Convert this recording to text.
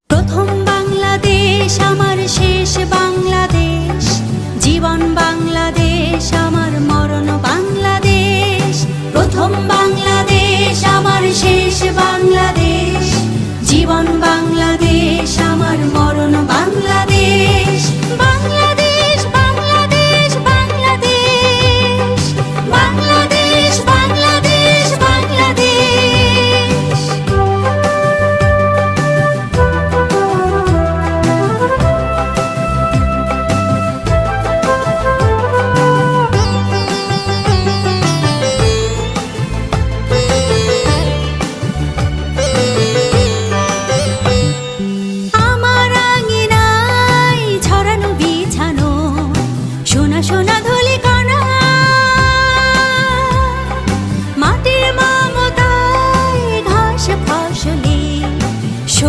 প্রথম বাংলাদেশ আমার শেষ বাংলাদেশ, জীবন বাংলাদেশ আমার মরণ বাংলাদেশ। প্রথম বাংলাদেশ আমার শেষ বাংলাদেশ, জীবন বাংলাদেশ আমার মরণ বাংলাদেশ।